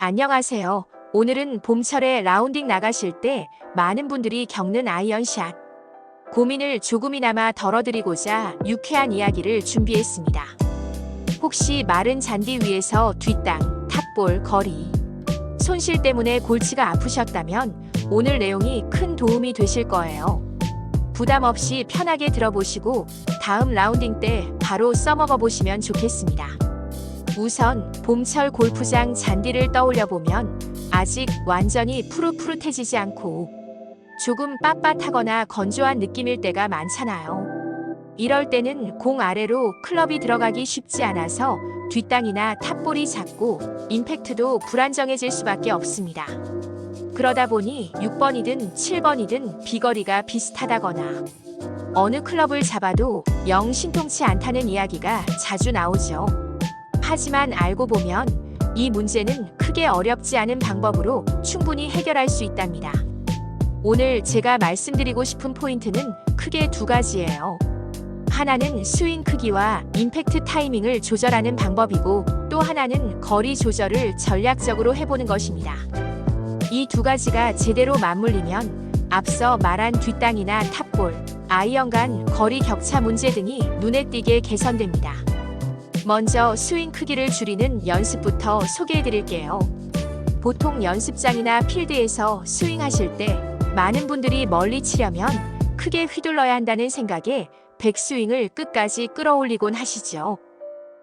안녕하세요. 오늘은 봄철에 라운딩 나가실 때 많은 분들이 겪는 아이언샷. 고민을 조금이나마 덜어드리고자 유쾌한 이야기를 준비했습니다. 혹시 마른 잔디 위에서 뒷땅, 탑볼, 거리, 손실 때문에 골치가 아프셨다면 오늘 내용이 큰 도움이 되실 거예요. 부담 없이 편하게 들어보시고 다음 라운딩 때 바로 써먹어 보시면 좋겠습니다. 우선 봄철 골프장 잔디를 떠올려 보면 아직 완전히 푸릇푸릇해지지 않고 조금 빳빳하거나 건조한 느낌일 때가 많잖아요. 이럴 때는 공 아래로 클럽이 들어가기 쉽지 않아서 뒷땅이나 탑볼이 작고 임팩트도 불안정해질 수밖에 없습니다. 그러다 보니 6번이든 7번이든 비거리가 비슷하다거나 어느 클럽을 잡아도 영 신통치 않다는 이야기가 자주 나오죠. 하지만 알고 보면 이 문제는 크게 어렵지 않은 방법으로 충분히 해결할 수 있답니다. 오늘 제가 말씀드리고 싶은 포인트는 크게 두 가지예요. 하나는 스윙 크기와 임팩트 타이밍을 조절하는 방법이고 또 하나는 거리 조절을 전략적으로 해보는 것입니다. 이 두 가지가 제대로 맞물리면 앞서 말한 뒷땅이나 탑볼, 아이언 간 거리 격차 문제 등이 눈에 띄게 개선됩니다. 먼저 스윙 크기를 줄이는 연습부터 소개해 드릴게요. 보통 연습장이나 필드에서 스윙하실 때 많은 분들이 멀리 치려면 크게 휘둘러야 한다는 생각에 백스윙을 끝까지 끌어올리곤 하시죠.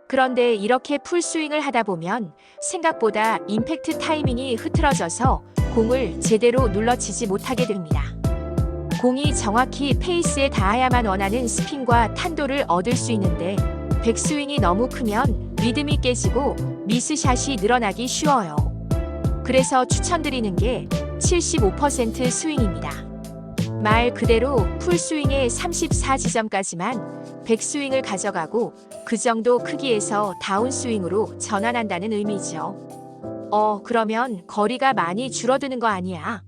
그런데 이렇게 풀스윙을 하다 보면 생각보다 임팩트 타이밍이 흐트러져서 공을 제대로 눌러치지 못하게 됩니다. 공이 정확히 페이스에 닿아야만 원하는 스핀과 탄도를 얻을 수 있는데 백스윙이 너무 크면 리듬이 깨지고 미스샷이 늘어나기 쉬워요. 그래서 추천드리는 게 75% 스윙입니다. 말 그대로 풀스윙의 34지점까지만 백스윙을 가져가고 그 정도 크기에서 다운스윙으로 전환한다는 의미죠. 그러면 거리가 많이 줄어드는 거 아니야?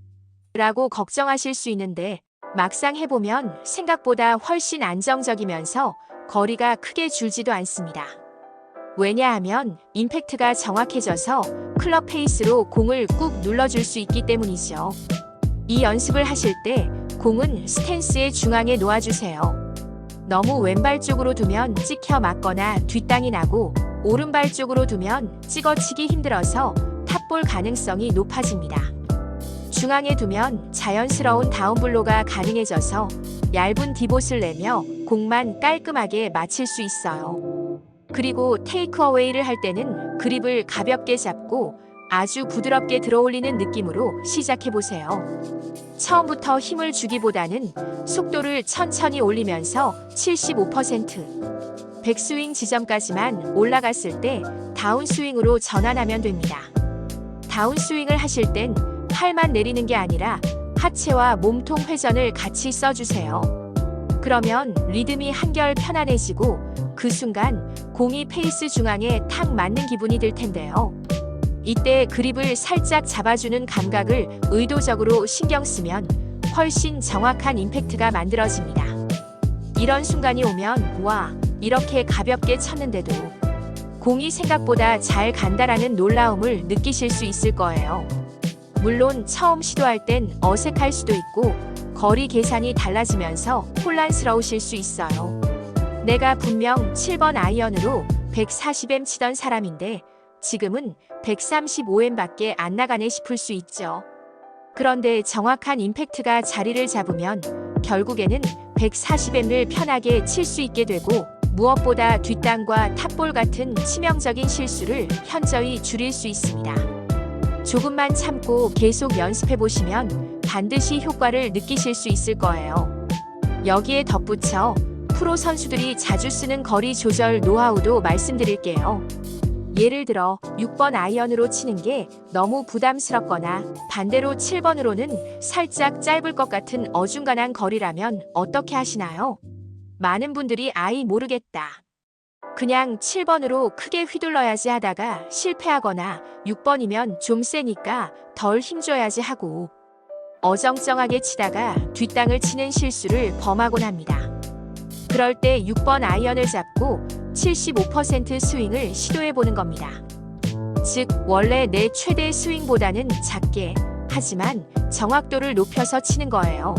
라고 걱정하실 수 있는데 막상 해보면 생각보다 훨씬 안정적이면서 거리가 크게 줄지도 않습니다. 왜냐하면 임팩트가 정확해져서 클럽 페이스로 공을 꾹 눌러줄 수 있기 때문이죠. 이 연습을 하실 때 공은 스탠스의 중앙에 놓아주세요. 너무 왼발 쪽으로 두면 찍혀 맞거나 뒷땅이 나고 오른발 쪽으로 두면 찍어치기 힘들어서 탑볼 가능성이 높아집니다. 중앙에 두면 자연스러운 다운블로가 가능해져서 얇은 디봇을 내며 공만 깔끔하게 맞힐 수 있어요. 그리고 테이크어웨이를 할 때는 그립을 가볍게 잡고 아주 부드럽게 들어올리는 느낌으로 시작해보세요. 처음부터 힘을 주기보다는 속도를 천천히 올리면서 75% 백스윙 지점까지만 올라갔을 때 다운스윙으로 전환하면 됩니다. 다운스윙을 하실 땐 팔만 내리는 게 아니라 하체와 몸통 회전을 같이 써주세요. 그러면 리듬이 한결 편안해지고 그 순간 공이 페이스 중앙에 탁 맞는 기분이 들 텐데요. 이때 그립을 살짝 잡아주는 감각을 의도적으로 신경 쓰면 훨씬 정확한 임팩트가 만들어집니다. 이런 순간이 오면 와, 이렇게 가볍게 쳤는데도 공이 생각보다 잘 간다라는 놀라움을 느끼실 수 있을 거예요. 물론 처음 시도할 땐 어색할 수도 있고 거리 계산이 달라지면서 혼란스러우실 수 있어요. 내가 분명 7번 아이언으로 140M 치던 사람인데 지금은 135M밖에 안 나가네 싶을 수 있죠. 그런데 정확한 임팩트가 자리를 잡으면 결국에는 140M을 편하게 칠 수 있게 되고 무엇보다 뒷땅과 탑볼 같은 치명적인 실수를 현저히 줄일 수 있습니다. 조금만 참고 계속 연습해 보시면 반드시 효과를 느끼실 수 있을 거예요. 여기에 덧붙여 프로 선수들이 자주 쓰는 거리 조절 노하우도 말씀드릴게요. 예를 들어 6번 아이언으로 치는 게 너무 부담스럽거나 반대로 7번으로는 살짝 짧을 것 같은 어중간한 거리라면 어떻게 하시나요? 많은 분들이 아이 모르겠다, 그냥 7번으로 크게 휘둘러야지 하다가 실패하거나 6번이면 좀 세니까 덜 힘줘야지 하고 어정쩡하게 치다가 뒷땅을 치는 실수를 범하곤 합니다. 그럴 때 6번 아이언을 잡고 75% 스윙을 시도해보는 겁니다. 즉 원래 내 최대 스윙보다는 작게, 하지만 정확도를 높여서 치는 거예요.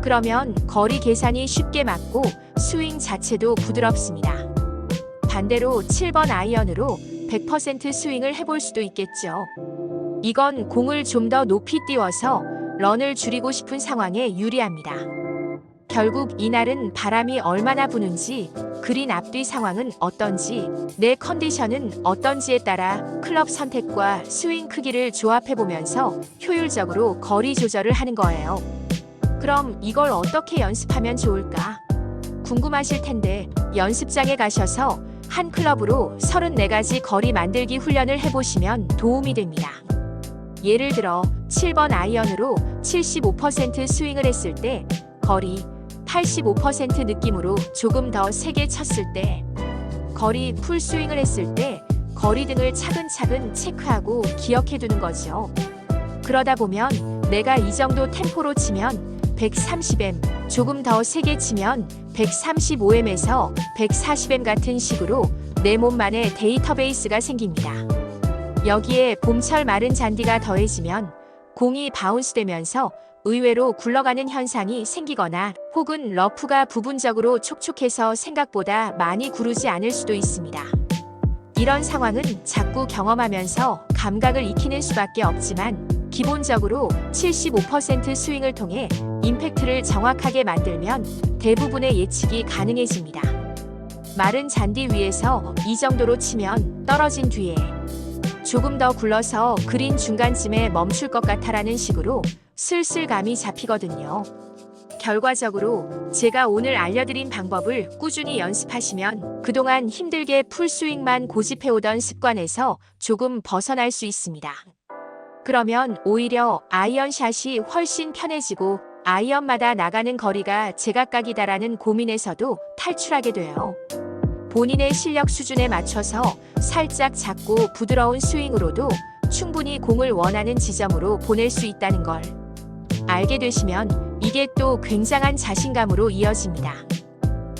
그러면 거리 계산이 쉽게 맞고 스윙 자체도 부드럽습니다. 반대로 7번 아이언으로 100% 스윙을 해볼 수도 있겠죠. 이건 공을 좀 더 높이 띄워서 런을 줄이고 싶은 상황에 유리합니다. 결국 이날은 바람이 얼마나 부는지, 그린 앞뒤 상황은 어떤지, 내 컨디션은 어떤지에 따라 클럽 선택과 스윙 크기를 조합해보면서 효율적으로 거리 조절을 하는 거예요. 그럼 이걸 어떻게 연습하면 좋을까? 궁금하실 텐데 연습장에 가셔서 한 클럽으로 34가지 거리 만들기 훈련을 해보시면 도움이 됩니다. 예를 들어 7번 아이언으로 75% 스윙을 했을 때 거리 85% 느낌으로 조금 더 세게 쳤을 때, 거리 풀 스윙을 했을 때 거리 등을 차근차근 체크하고 기억해 두는 거죠. 그러다 보면 내가 이 정도 템포로 치면 130M, 조금 더 세게 치면 135M에서 140M 같은 식으로 내 몸만의 데이터베이스가 생깁니다. 여기에 봄철 마른 잔디가 더해지면 공이 바운스되면서 의외로 굴러가는 현상이 생기거나 혹은 러프가 부분적으로 촉촉해서 생각보다 많이 구르지 않을 수도 있습니다. 이런 상황은 자꾸 경험하면서 감각을 익히는 수밖에 없지만 기본적으로 75% 스윙을 통해 임팩트를 정확하게 만들면 대부분의 예측이 가능해집니다. 마른 잔디 위에서 이 정도로 치면 떨어진 뒤에 조금 더 굴러서 그린 중간쯤에 멈출 것 같아라는 식으로 슬슬 감이 잡히거든요. 결과적으로 제가 오늘 알려드린 방법을 꾸준히 연습하시면 그동안 힘들게 풀스윙만 고집해오던 습관에서 조금 벗어날 수 있습니다. 그러면 오히려 아이언샷이 훨씬 편해지고 아이언마다 나가는 거리가 제각각이다라는 고민에서도 탈출하게 돼요. 본인의 실력 수준에 맞춰서 살짝 작고 부드러운 스윙으로도 충분히 공을 원하는 지점으로 보낼 수 있다는 걸 알게 되시면 이게 또 굉장한 자신감으로 이어집니다.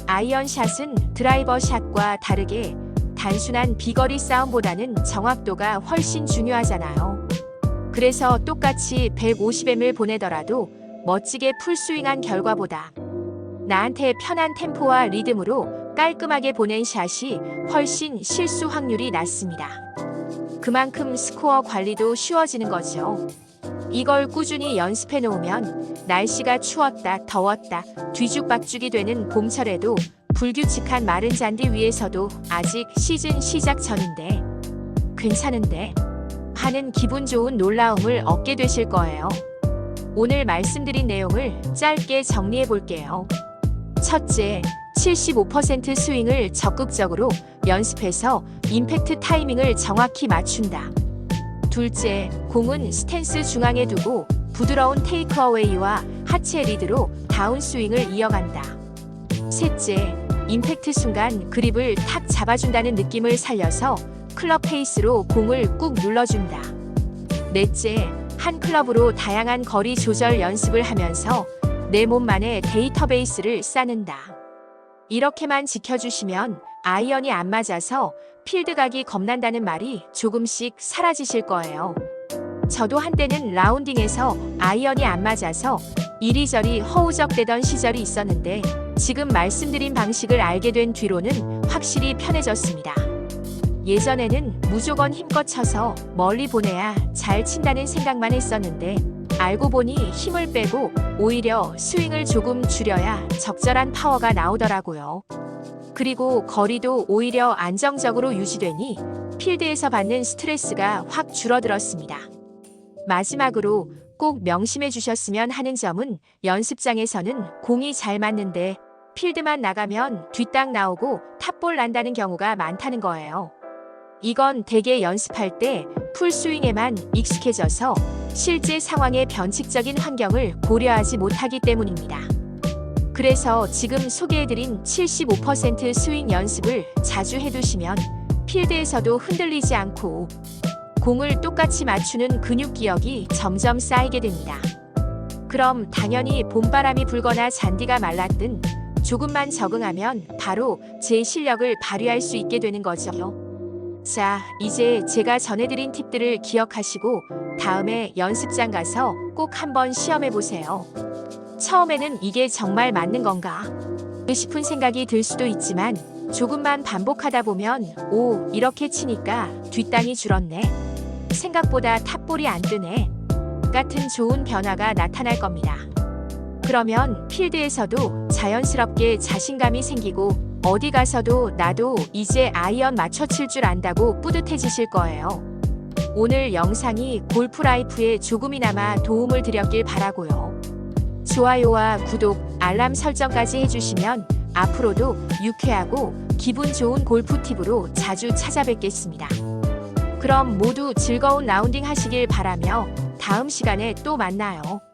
아이언샷은 드라이버 샷과 다르게 단순한 비거리 싸움보다는 정확도가 훨씬 중요하잖아요. 그래서 똑같이 150M을 보내더라도 멋지게 풀스윙한 결과보다 나한테 편한 템포와 리듬으로 깔끔하게 보낸 샷이 훨씬 실수 확률이 낮습니다. 그만큼 스코어 관리도 쉬워지는 거죠. 이걸 꾸준히 연습해 놓으면 날씨가 추웠다 더웠다 뒤죽박죽이 되는 봄철에도 불규칙한 마른 잔디 위에서도 아직 시즌 시작 전인데 괜찮은데 하는 기분 좋은 놀라움을 얻게 되실 거예요. 오늘 말씀드린 내용을 짧게 정리해 볼게요. 첫째, 75% 스윙을 적극적으로 연습해서 임팩트 타이밍을 정확히 맞춘다. 둘째, 공은 스탠스 중앙에 두고 부드러운 테이크어웨이와 하체 리드로 다운스윙을 이어간다. 셋째, 임팩트 순간 그립을 탁 잡아준다는 느낌을 살려서 클럽 페이스로 공을 꾹 눌러준다. 넷째, 한 클럽으로 다양한 거리 조절 연습을 하면서 내 몸만의 데이터베이스를 쌓는다. 이렇게만 지켜주시면 아이언이 안 맞아서 필드 가기 겁난다는 말이 조금씩 사라지실 거예요. 저도 한때는 라운딩에서 아이언이 안 맞아서 이리저리 허우적대던 시절이 있었는데 지금 말씀드린 방식을 알게 된 뒤로는 확실히 편해졌습니다. 예전에는 무조건 힘껏 쳐서 멀리 보내야 잘 친다는 생각만 했었는데 알고 보니 힘을 빼고 오히려 스윙을 조금 줄여야 적절한 파워가 나오더라고요. 그리고 거리도 오히려 안정적으로 유지되니 필드에서 받는 스트레스가 확 줄어들었습니다. 마지막으로 꼭 명심해 주셨으면 하는 점은 연습장에서는 공이 잘 맞는데 필드만 나가면 뒷땅 나오고 탑볼 난다는 경우가 많다는 거예요. 이건 대개 연습할 때 풀스윙에만 익숙해져서 실제 상황의 변칙적인 환경을 고려하지 못하기 때문입니다. 그래서 지금 소개해드린 75% 스윙 연습을 자주 해두시면 필드에서도 흔들리지 않고 공을 똑같이 맞추는 근육 기억이 점점 쌓이게 됩니다. 그럼 당연히 봄바람이 불거나 잔디가 말랐든 조금만 적응하면 바로 제 실력을 발휘할 수 있게 되는 거죠. 자, 이제 제가 전해드린 팁들을 기억하시고 다음에 연습장 가서 꼭 한번 시험해 보세요. 처음에는 이게 정말 맞는 건가 싶은 생각이 들 수도 있지만 조금만 반복하다 보면 오, 이렇게 치니까 뒷땅이 줄었네. 생각보다 탑볼이 안 뜨네. 같은 좋은 변화가 나타날 겁니다. 그러면 필드에서도 자연스럽게 자신감이 생기고 어디 가서도 나도 이제 아이언 맞춰 칠 줄 안다고 뿌듯해지실 거예요. 오늘 영상이 골프 라이프에 조금이나마 도움을 드렸길 바라고요. 좋아요와 구독, 알람 설정까지 해주시면 앞으로도 유쾌하고 기분 좋은 골프 팁으로 자주 찾아뵙겠습니다. 그럼 모두 즐거운 라운딩 하시길 바라며 다음 시간에 또 만나요.